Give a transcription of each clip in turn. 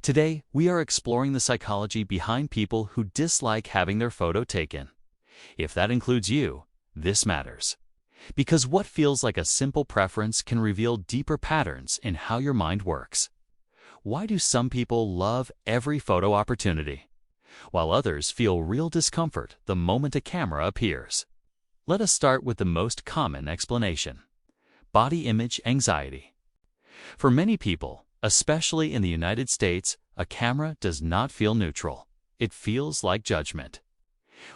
Today, we are exploring the psychology behind people who dislike having their photo taken. If that includes you, this matters. Because what feels like a simple preference can reveal deeper patterns in how your mind works. Why do some people love every photo opportunity, while others feel real discomfort the moment a camera appears? Let us start with the most common explanation: body image anxiety. For many people, especially in the United States, a camera does not feel neutral. It feels like judgment.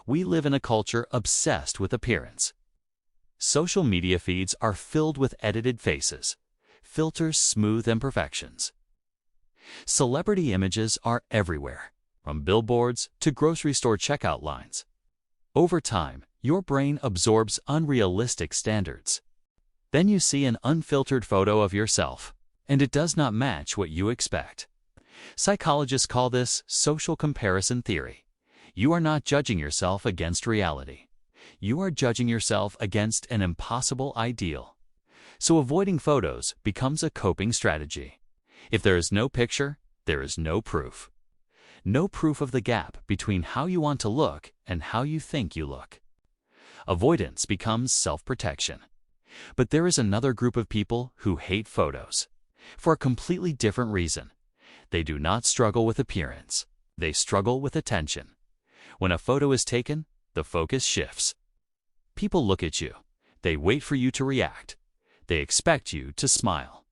We live in a culture obsessed with appearance. Social media feeds are filled with edited faces, filters smooth imperfections. Celebrity images are everywhere, from billboards to grocery store checkout lines. Over time, your brain absorbs unrealistic standards. Then you see an unfiltered photo of yourself, and it does not match what you expect. Psychologists call this social comparison theory. You are not judging yourself against reality. You are judging yourself against an impossible ideal. So avoiding photos becomes a coping strategy. If there is no picture, there is no proof. No proof of the gap between how you want to look and how you think you look. Avoidance becomes self-protection. But there is another group of people who hate photos, for a completely different reason. They do not struggle with appearance. They struggle with attention. When a photo is taken, the focus shifts. People look at you. They wait for you to react. They expect you to smile.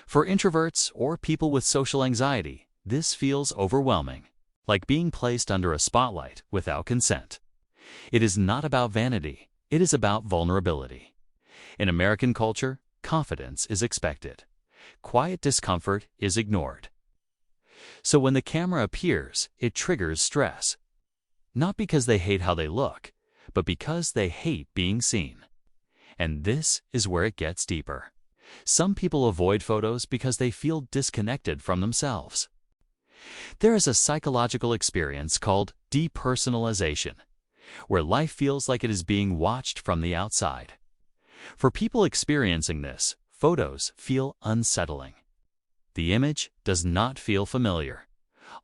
For introverts or people with social anxiety, this feels overwhelming, like being placed under a spotlight without consent. It is not about vanity. It is about vulnerability. In American culture, confidence is expected. Quiet discomfort is ignored. So when the camera appears, it triggers stress. Not because they hate how they look, but because they hate being seen. And this is where it gets deeper. Some people avoid photos because they feel disconnected from themselves. There is a psychological experience called depersonalization, where life feels like it is being watched from the outside. For people experiencing this, photos feel unsettling. The image does not feel familiar,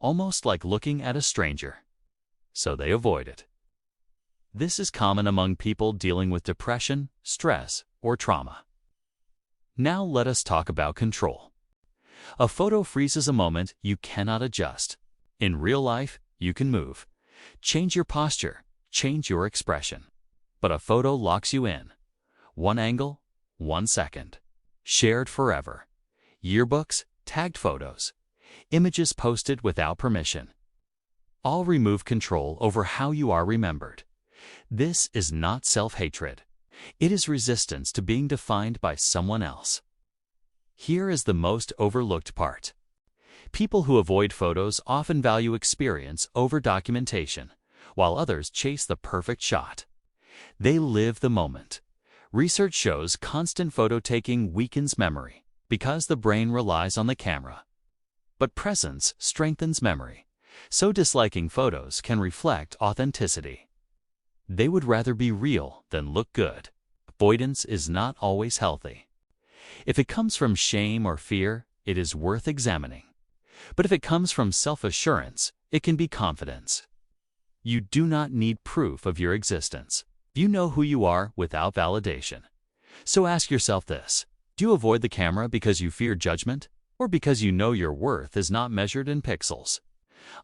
almost like looking at a stranger. So they avoid it. This is common among people dealing with depression, stress, or trauma. Now let us talk about control. A photo freezes a moment you cannot adjust. In real life, you can move, change your posture, change your expression. But a photo locks you in. One angle, 1 second. Shared forever. Yearbooks, tagged photos, images posted without permission. All remove control over how you are remembered. This is not self-hatred. It is resistance to being defined by someone else. Here is the most overlooked part. People who avoid photos often value experience over documentation, while others chase the perfect shot. They live the moment. Research shows constant photo taking weakens memory because the brain relies on the camera. But presence strengthens memory, so disliking photos can reflect authenticity. They would rather be real than look good. Avoidance is not always healthy. If it comes from shame or fear, it is worth examining. But if it comes from self-assurance, it can be confidence. You do not need proof of your existence. You know who you are without validation. So ask yourself this: do you avoid the camera because you fear judgment, or because you know your worth is not measured in pixels?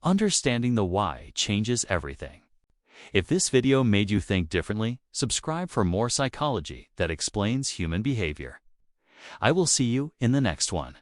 Understanding the why changes everything. If this video made you think differently, subscribe for more psychology that explains human behavior. I will see you in the next one.